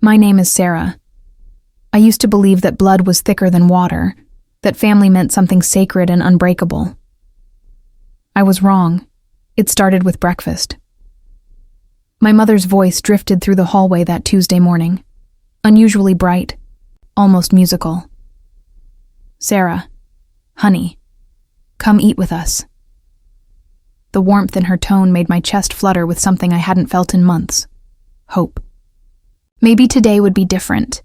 My name is Sarah. I used to believe that blood was thicker than water, that family meant something sacred and unbreakable. I was wrong. It started with breakfast. My mother's voice drifted through the hallway that Tuesday morning, unusually bright, almost musical. Sarah, honey, come eat with us. The warmth in her tone made my chest flutter with something I hadn't felt in months. Hope. Maybe today would be different.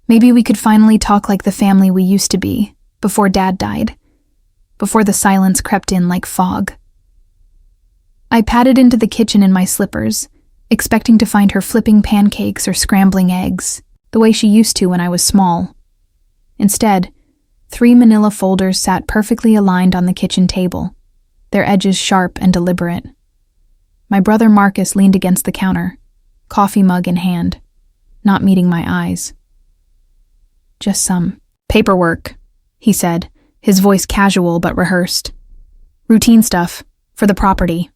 Maybe we could finally talk like the family we used to be, before Dad died, before the silence crept in like fog. I padded into the kitchen in my slippers, expecting to find her flipping pancakes or scrambling eggs, the way she used to when I was small. Instead, 3 manila folders sat perfectly aligned on the kitchen table, their edges sharp and deliberate. My brother Marcus leaned against the counter, coffee mug in hand, not meeting my eyes. Just some paperwork, he said, his voice casual but rehearsed. Routine stuff, for the property.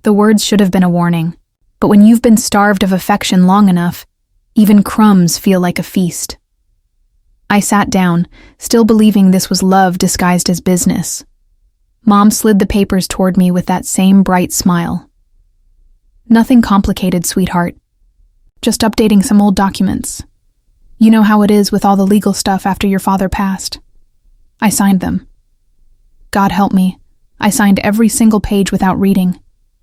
The words should have been a warning, but when you've been starved of affection long enough, even crumbs feel like a feast. I sat down, still believing this was love disguised as business. Mom slid the papers toward me with that same bright smile. Nothing complicated, sweetheart. Just updating some old documents. You know how it is with all the legal stuff after your father passed. I signed them. God help me, I signed every single page without reading,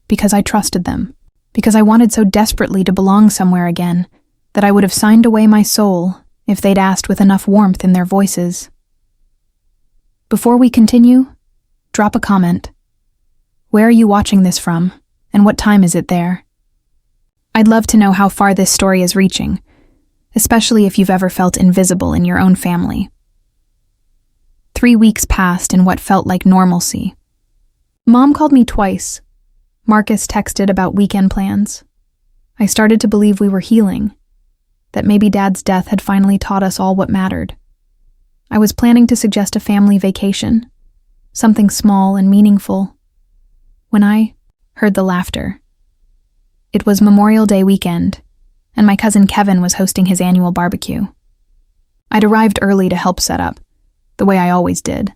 because I trusted them, because I wanted so desperately to belong somewhere again that I would have signed away my soul if they'd asked with enough warmth in their voices. Before we continue, drop a comment. Where are you watching this from, and what time is it there? I'd love to know how far this story is reaching, especially if you've ever felt invisible in your own family. 3 weeks passed in what felt like normalcy. Mom called me twice. Marcus texted about weekend plans. I started to believe we were healing, that maybe Dad's death had finally taught us all what mattered. I was planning to suggest a family vacation, something small and meaningful, when I heard the laughter. It was Memorial Day weekend, and my cousin Kevin was hosting his annual barbecue. I'd arrived early to help set up, the way I always did,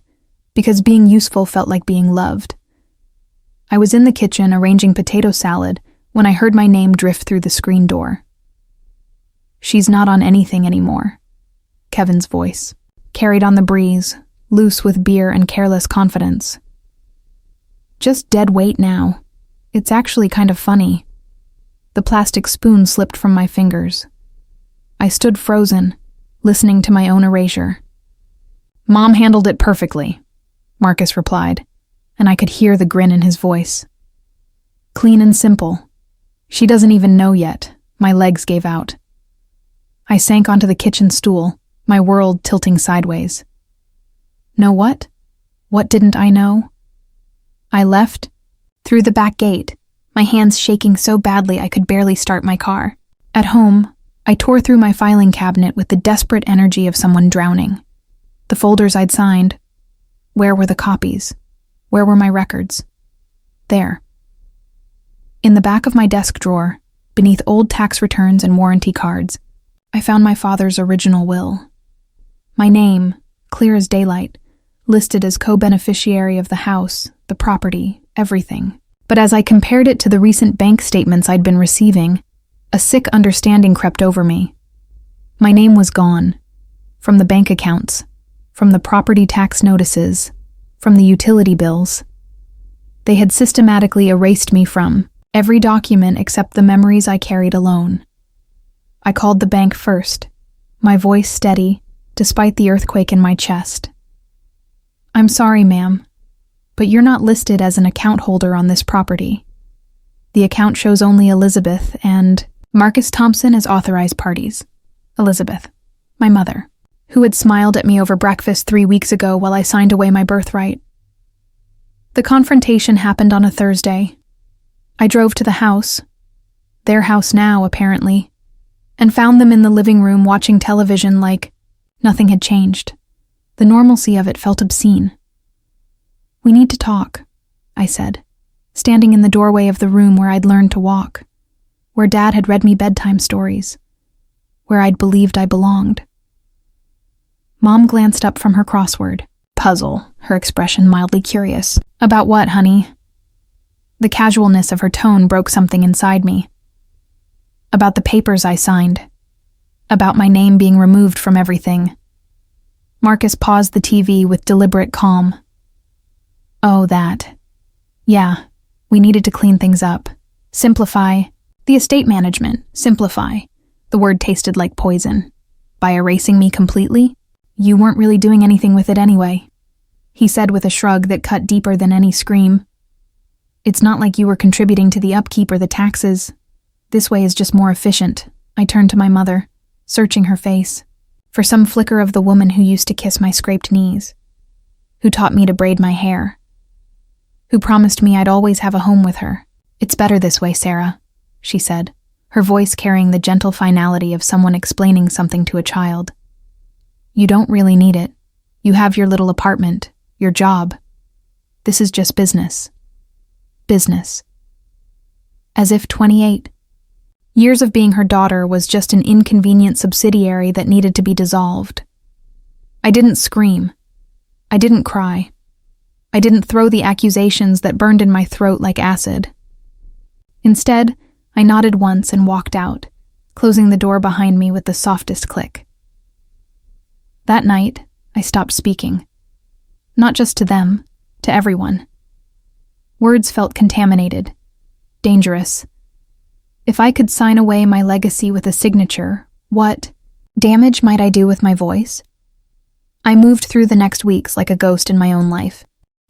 because being useful felt like being loved. I was in the kitchen arranging potato salad when I heard my name drift through the screen door. She's not on anything anymore. Kevin's voice, carried on the breeze, loose with beer and careless confidence. Just dead weight now. It's actually kind of funny. The plastic spoon slipped from my fingers. I stood frozen, listening to my own erasure. Mom handled it perfectly, Marcus replied, and I could hear the grin in his voice. Clean and simple. She doesn't even know yet. My legs gave out. I sank onto the kitchen stool, my world tilting sideways. Know what? What didn't I know? I left, through the back gate, my hands shaking so badly I could barely start my car. At home, I tore through my filing cabinet with the desperate energy of someone drowning. The folders I'd signed. Where were the copies? Where were my records? There. In the back of my desk drawer, beneath old tax returns and warranty cards, I found my father's original will. My name, clear as daylight, listed as co-beneficiary of the house, the property, everything. But as I compared it to the recent bank statements I'd been receiving, a sick understanding crept over me. My name was gone. From the bank accounts, from the property tax notices, from the utility bills. They had systematically erased me from every document except the memories I carried alone. I called the bank first, my voice steady, despite the earthquake in my chest. I'm sorry, ma'am, but you're not listed as an account holder on this property. The account shows only Elizabeth and Marcus Thompson as authorized parties. Elizabeth, my mother, who had smiled at me over breakfast 3 weeks ago while I signed away my birthright. The confrontation happened on a Thursday. I drove to the house, their house now, apparently, and found them in the living room watching television like nothing had changed. The normalcy of it felt obscene. We need to talk, I said, standing in the doorway of the room where I'd learned to walk, where Dad had read me bedtime stories, where I'd believed I belonged. Mom glanced up from her crossword. Puzzle, her expression mildly curious. About what, honey? The casualness of her tone broke something inside me. About the papers I signed. About my name being removed from everything. Marcus paused the TV with deliberate calm. Oh, that. Yeah, we needed to clean things up. Simplify. The estate management. Simplify. The word tasted like poison. By erasing me completely? You weren't really doing anything with it anyway, he said with a shrug that cut deeper than any scream. It's not like you were contributing to the upkeep or the taxes. This way is just more efficient. I turned to my mother, searching her face, for some flicker of the woman who used to kiss my scraped knees, who taught me to braid my hair, who promised me I'd always have a home with her. It's better this way, Sarah, she said, her voice carrying the gentle finality of someone explaining something to a child. You don't really need it. You have your little apartment, your job. This is just business. Business. As if 28. Years of being her daughter was just an inconvenient subsidiary that needed to be dissolved. I didn't scream. I didn't cry. I didn't throw the accusations that burned in my throat like acid. Instead, I nodded once and walked out, closing the door behind me with the softest click. That night, I stopped speaking. Not just to them, to everyone. Words felt contaminated, dangerous. If I could sign away my legacy with a signature, what damage might I do with my voice? I moved through the next weeks like a ghost in my own life.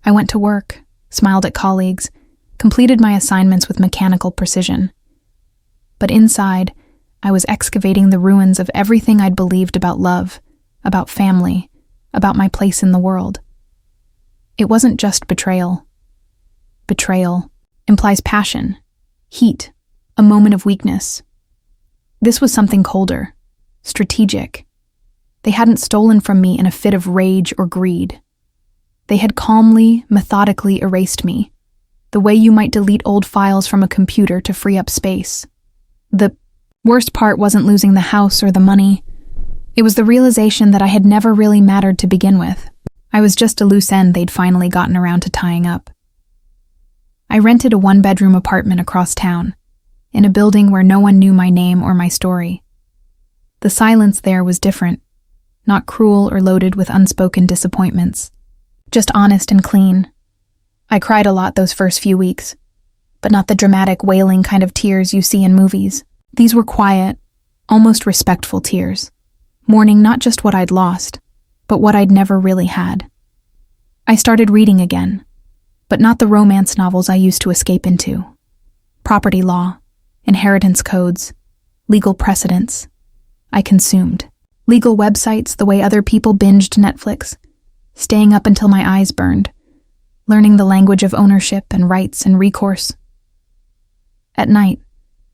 I went to work, smiled at colleagues, completed my assignments with mechanical precision. But inside, I was excavating the ruins of everything I'd believed about love, about family, about my place in the world. It wasn't just betrayal. Betrayal implies passion, heat, a moment of weakness. This was something colder, strategic. They hadn't stolen from me in a fit of rage or greed. They had calmly, methodically erased me, the way you might delete old files from a computer to free up space. The worst part wasn't losing the house or the money. It was the realization that I had never really mattered to begin with. I was just a loose end they'd finally gotten around to tying up. I rented a one-bedroom apartment across town, in a building where no one knew my name or my story. The silence there was different, not cruel or loaded with unspoken disappointments, just honest and clean. I cried a lot those first few weeks, but not the dramatic, wailing kind of tears you see in movies. These were quiet, almost respectful tears, mourning not just what I'd lost, but what I'd never really had. I started reading again, but not the romance novels I used to escape into. Property law, inheritance codes, legal precedents. I consumed. Legal websites the way other people binged Netflix, staying up until my eyes burned, learning the language of ownership and rights and recourse. At night,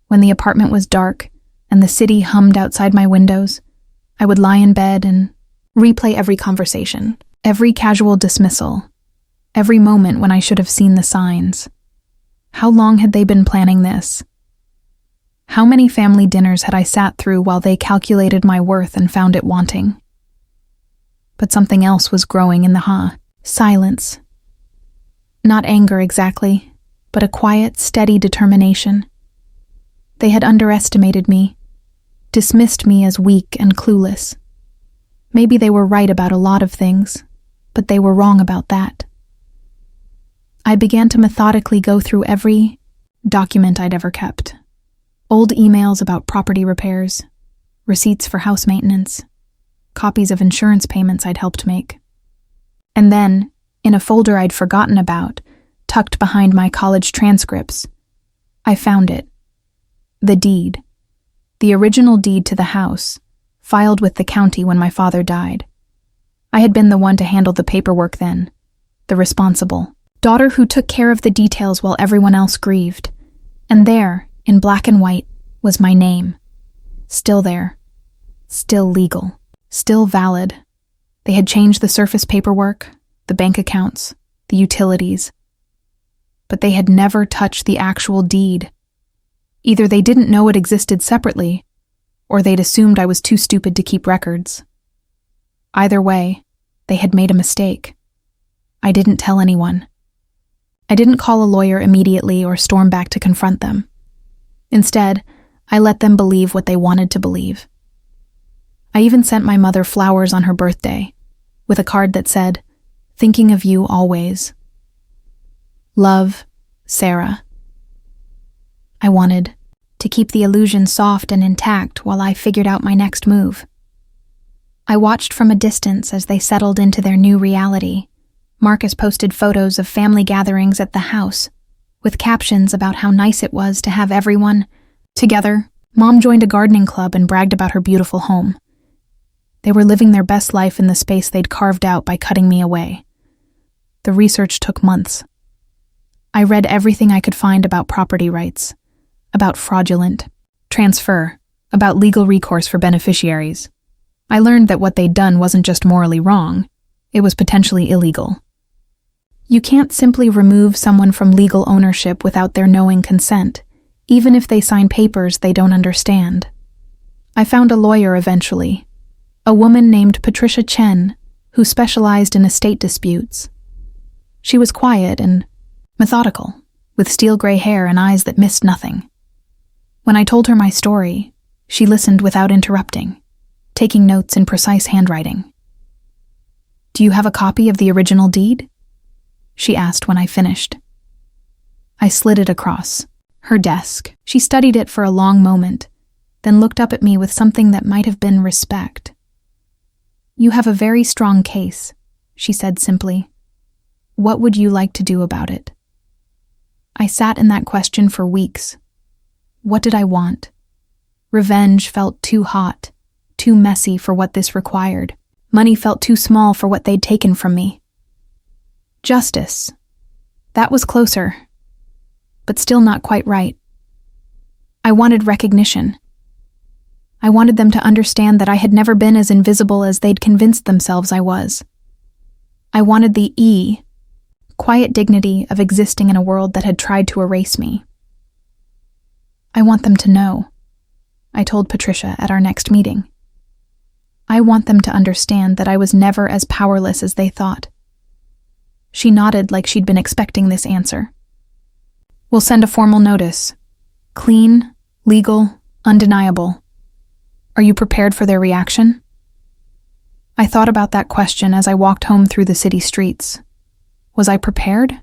when the apartment was dark and the city hummed outside my windows, I would lie in bed and replay every conversation, every casual dismissal, every moment when I should have seen the signs. How long had they been planning this? How many family dinners had I sat through while they calculated my worth and found it wanting? But something else was growing in the silence. Not anger exactly, but a quiet, steady determination. They had underestimated me, dismissed me as weak and clueless. Maybe they were right about a lot of things, but they were wrong about that. I began to methodically go through every document I'd ever kept. Old emails about property repairs, receipts for house maintenance, copies of insurance payments I'd helped make. And then, in a folder I'd forgotten about, tucked behind my college transcripts, I found it. The deed. The original deed to the house, filed with the county when my father died. I had been the one to handle the paperwork then, the responsible daughter who took care of the details while everyone else grieved. And there, in black and white, was my name. Still there. Still legal. Still valid. They had changed the surface paperwork, the bank accounts, the utilities. But they had never touched the actual deed. Either they didn't know it existed separately, or they'd assumed I was too stupid to keep records. Either way, they had made a mistake. I didn't tell anyone. I didn't call a lawyer immediately or storm back to confront them. Instead, I let them believe what they wanted to believe. I even sent my mother flowers on her birthday, with a card that said, "Thinking of you always. Love, Sarah." I wanted to keep the illusion soft and intact while I figured out my next move. I watched from a distance as they settled into their new reality. Marcus posted photos of family gatherings at the house, with captions about how nice it was to have everyone together. Mom joined a gardening club and bragged about her beautiful home. They were living their best life in the space they'd carved out by cutting me away. The research took months. I read everything I could find about property rights, about fraudulent transfer, about legal recourse for beneficiaries. I learned that what they'd done wasn't just morally wrong, it was potentially illegal. You can't simply remove someone from legal ownership without their knowing consent, even if they sign papers they don't understand. I found a lawyer eventually, a woman named Patricia Chen, who specialized in estate disputes. She was quiet and methodical, with steel gray hair and eyes that missed nothing. When I told her my story, she listened without interrupting, taking notes in precise handwriting. "Do you have a copy of the original deed?" she asked when I finished. I slid it across her desk. She studied it for a long moment, then looked up at me with something that might have been respect. "You have a very strong case," she said simply. "What would you like to do about it?" I sat in that question for weeks. What did I want? Revenge felt too hot, too messy for what this required. Money felt too small for what they'd taken from me. Justice. That was closer, but still not quite right. I wanted recognition. I wanted them to understand that I had never been as invisible as they'd convinced themselves I was. I wanted the quiet dignity of existing in a world that had tried to erase me. "I want them to know," I told Patricia at our next meeting. "I want them to understand that I was never as powerless as they thought." She nodded like she'd been expecting this answer. "We'll send a formal notice. Clean, legal, undeniable. Are you prepared for their reaction?" I thought about that question as I walked home through the city streets. Was I prepared?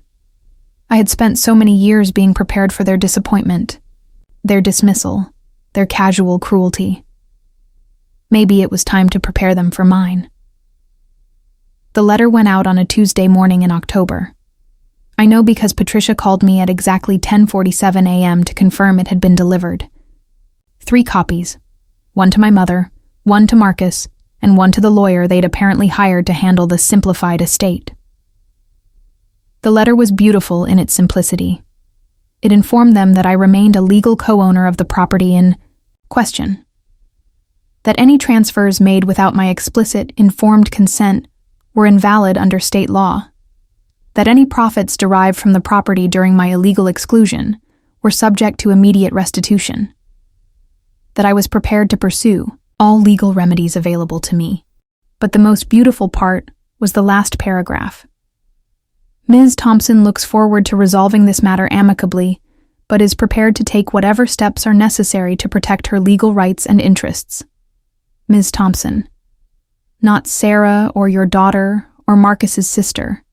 I had spent so many years being prepared for their disappointment, their dismissal, their casual cruelty. Maybe it was time to prepare them for mine. The letter went out on a Tuesday morning in October. I know because Patricia called me at exactly 10:47 a.m. to confirm it had been delivered. 3 copies, one to my mother, one to Marcus, and one to the lawyer they'd apparently hired to handle the simplified estate. The letter was beautiful in its simplicity. It informed them that I remained a legal co-owner of the property in question, that any transfers made without my explicit, informed consent were invalid under state law, that any profits derived from the property during my illegal exclusion were subject to immediate restitution, that I was prepared to pursue all legal remedies available to me. But the most beautiful part was the last paragraph. "Ms. Thompson looks forward to resolving this matter amicably, but is prepared to take whatever steps are necessary to protect her legal rights and interests. Ms. Thompson. Not Sarah or your daughter or Marcus's sister.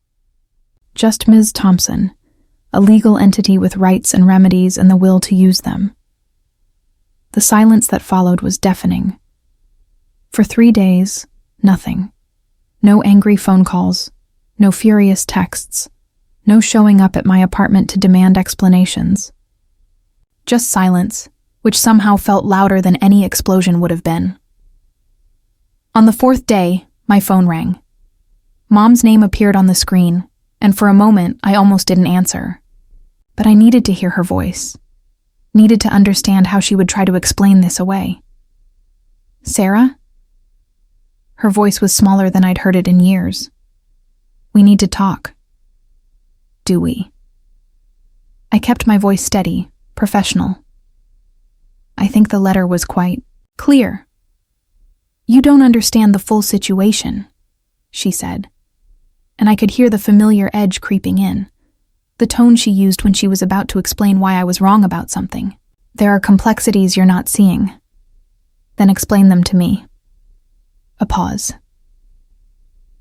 Just Ms. Thompson, a legal entity with rights and remedies and the will to use them." The silence that followed was deafening. For 3 days, nothing. No angry phone calls, no furious texts, no showing up at my apartment to demand explanations. Just silence, which somehow felt louder than any explosion would have been. On the 4th day, my phone rang. Mom's name appeared on the screen, and for a moment I almost didn't answer. But I needed to hear her voice, needed to understand how she would try to explain this away. "Sarah?" Her voice was smaller than I'd heard it in years. "We need to talk." "Do we?" I kept my voice steady, professional. "I think the letter was quite Clear. You don't understand the full situation, she said, and I could hear the familiar edge creeping in, the tone she used when she was about to explain why I was wrong about something. There are complexities you're not seeing. Then explain them to me. A pause.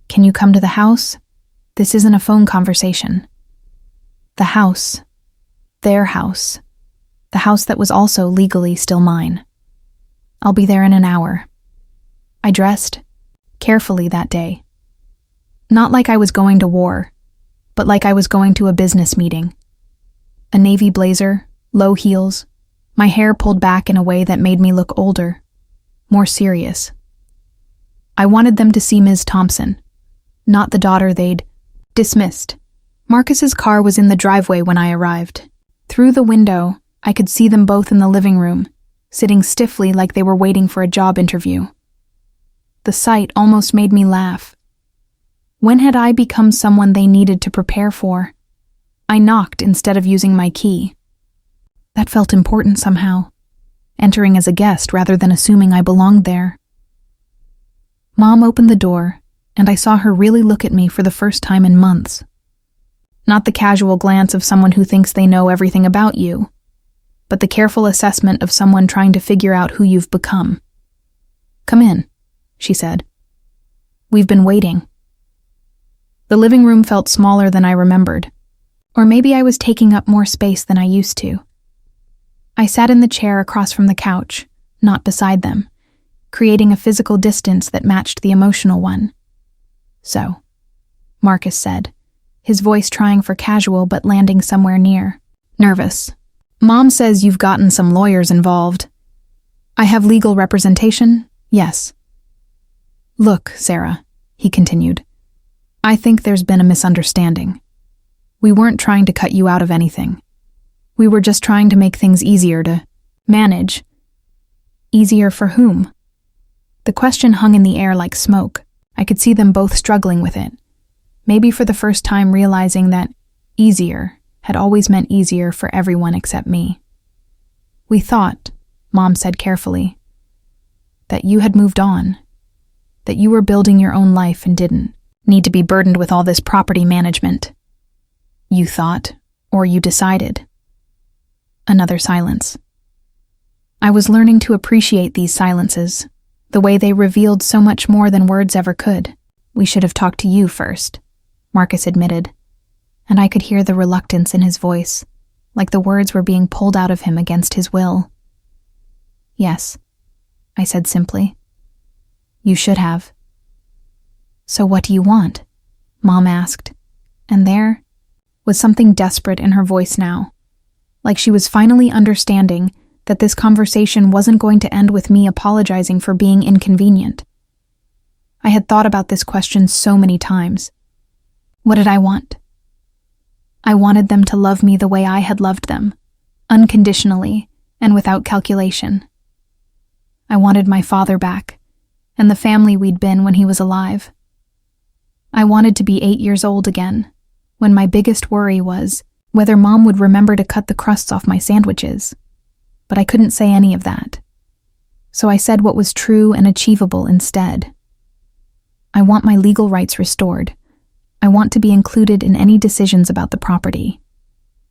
Can you come to the house? This isn't a phone conversation. The house. Their house. The house that was also legally still mine. I'll be there in an hour. I dressed carefully that day. Not like I was going to war, but like I was going to a business meeting. A navy blazer, low heels, my hair pulled back in a way that made me look older, more serious. I wanted them to see Ms. Thompson, not the daughter they'd dismissed. Marcus's car was in the driveway when I arrived. Through the window, I could see them both in the living room, sitting stiffly like they were waiting for a job interview. The sight almost made me laugh. When had I become someone they needed to prepare for? I knocked instead of using my key. That felt important somehow, entering as a guest rather than assuming I belonged there. Mom opened the door, and I saw her really look at me for the first time in months. Not the casual glance of someone who thinks they know everything about you, but the careful assessment of someone trying to figure out who you've become. Come in, she said. We've been waiting. The living room felt smaller than I remembered, or maybe I was taking up more space than I used to. I sat in the chair across from the couch, not beside them, creating a physical distance that matched the emotional one. So, Marcus said, his voice trying for casual but landing somewhere near. Nervous. Mom says you've gotten some lawyers involved. I have legal representation? Yes. Look, Sarah, he continued. I think there's been a misunderstanding. We weren't trying to cut you out of anything. We were just trying to make things easier to manage. Easier for whom? The question hung in the air like smoke. I could see them both struggling with it, maybe for the first time realizing that easier had always meant easier for everyone except me. We thought, Mom said carefully, that you had moved on, that you were building your own life and didn't need to be burdened with all this property management. You thought, or you decided. Another silence. I was learning to appreciate these silences, the way they revealed so much more than words ever could. We should have talked to you first, Marcus admitted, and I could hear the reluctance in his voice, like the words were being pulled out of him against his will. Yes, I said simply. You should have. So what do you want? Mom asked, and there was something desperate in her voice now, like she was finally understanding that this conversation wasn't going to end with me apologizing for being inconvenient. I had thought about this question so many times. What did I want? I wanted them to love me the way I had loved them, unconditionally and without calculation. I wanted my father back, and the family we'd been when he was alive. I wanted to be 8 years old again, when my biggest worry was whether Mom would remember to cut the crusts off my sandwiches. But I couldn't say any of that. So I said what was true and achievable instead. I want my legal rights restored. I want to be included in any decisions about the property.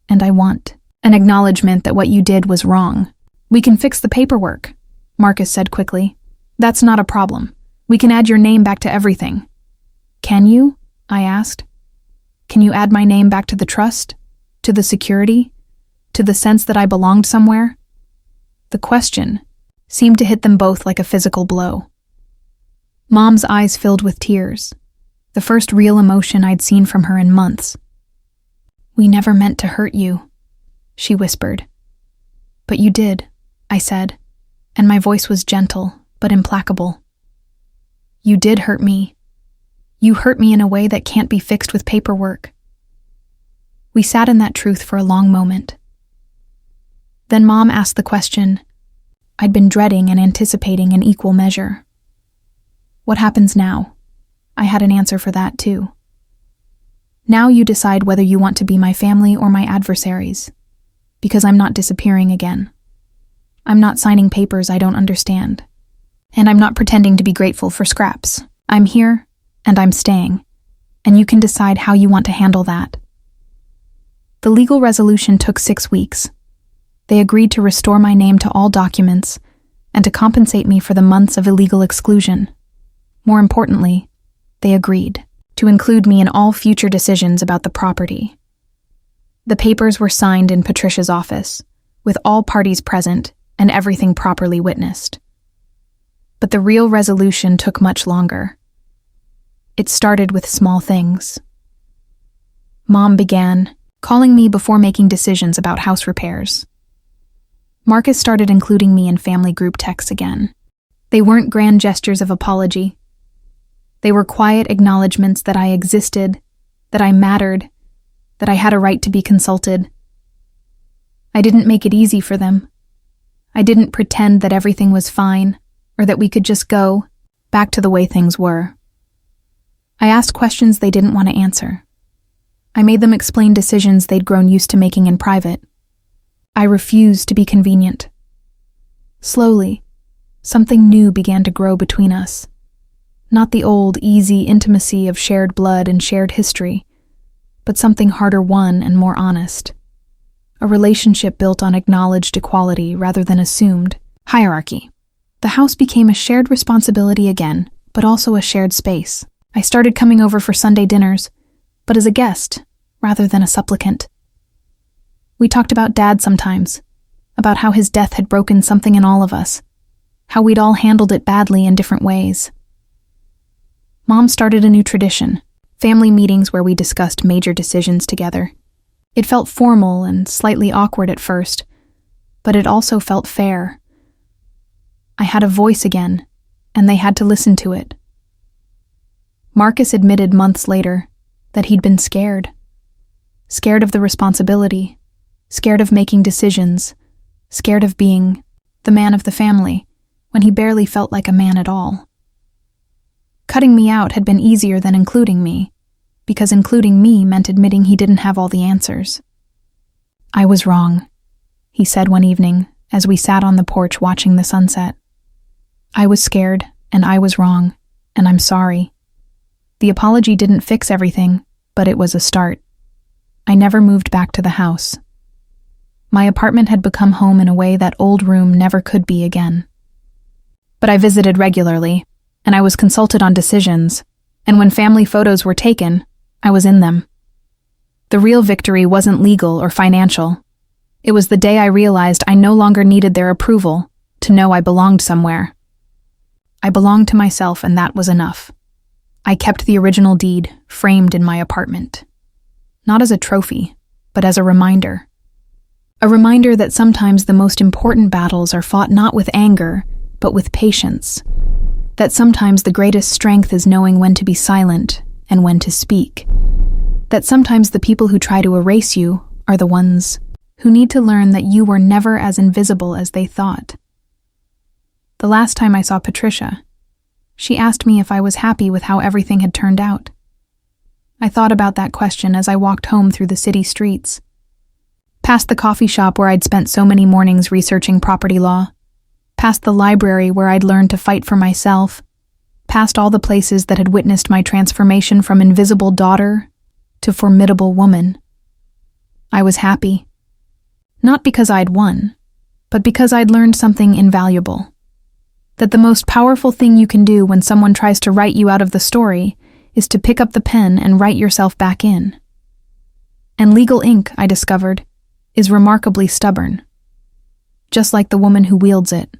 And I want an acknowledgement that what you did was wrong. We can fix the paperwork, Marcus said quickly. That's not a problem. We can add your name back to everything. Can you? I asked. Can you add my name back to the trust? To the security? To the sense that I belonged somewhere? The question seemed to hit them both like a physical blow. Mom's eyes filled with tears, the first real emotion I'd seen from her in months. We never meant to hurt you, she whispered. But you did, I said, and my voice was gentle but implacable. You did hurt me. You hurt me in a way that can't be fixed with paperwork. We sat in that truth for a long moment. Then Mom asked the question I'd been dreading and anticipating in equal measure. What happens now? I had an answer for that too. Now you decide whether you want to be my family or my adversaries, because I'm not disappearing again. I'm not signing papers I don't understand, And I'm not pretending to be grateful for scraps. I'm here, and I'm staying. And you can decide how you want to handle that. The legal resolution took 6 weeks. They agreed to restore my name to all documents and to compensate me for the months of illegal exclusion. More importantly, they agreed to include me in all future decisions about the property. The papers were signed in Patricia's office, with all parties present and everything properly witnessed. But the real resolution took much longer. It started with small things. Mom began calling me before making decisions about house repairs. Marcus started including me in family group texts again. They weren't grand gestures of apology. They were quiet acknowledgments that I existed, that I mattered, that I had a right to be consulted. I didn't make it easy for them. I didn't pretend that everything was fine, or that we could just go back to the way things were. I asked questions they didn't want to answer. I made them explain decisions they'd grown used to making in private. I refused to be convenient. Slowly, something new began to grow between us. Not the old, easy intimacy of shared blood and shared history, but something harder won and more honest. A relationship built on acknowledged equality rather than assumed hierarchy. The house became a shared responsibility again, but also a shared space. I started coming over for Sunday dinners, but as a guest rather than a supplicant. We talked about Dad sometimes, about how his death had broken something in all of us, how we'd all handled it badly in different ways. Mom started a new tradition, family meetings where we discussed major decisions together. It felt formal and slightly awkward at first, but it also felt fair. I had a voice again, and they had to listen to it. Marcus admitted months later that he'd been scared. Scared of the responsibility, scared of making decisions, scared of being the man of the family when he barely felt like a man at all. Cutting me out had been easier than including me, because including me meant admitting he didn't have all the answers. I was wrong, he said one evening as we sat on the porch watching the sunset. I was scared, and I was wrong, and I'm sorry. The apology didn't fix everything, but it was a start. I never moved back to the house. My apartment had become home in a way that old room never could be again. But I visited regularly, and I was consulted on decisions, and when family photos were taken, I was in them. The real victory wasn't legal or financial. It was the day I realized I no longer needed their approval to know I belonged somewhere. I belonged to myself, and that was enough. I kept the original deed framed in my apartment. Not as a trophy, but as a reminder. A reminder that sometimes the most important battles are fought not with anger, but with patience. That sometimes the greatest strength is knowing when to be silent and when to speak. That sometimes the people who try to erase you are the ones who need to learn that you were never as invisible as they thought. The last time I saw Patricia, she asked me if I was happy with how everything had turned out. I thought about that question as I walked home through the city streets. Past the coffee shop where I'd spent so many mornings researching property law. Past the library where I'd learned to fight for myself. Past all the places that had witnessed my transformation from invisible daughter to formidable woman. I was happy. Not because I'd won, but because I'd learned something invaluable. That the most powerful thing you can do when someone tries to write you out of the story is to pick up the pen and write yourself back in. And legal ink, I discovered, is remarkably stubborn. Just like the woman who wields it.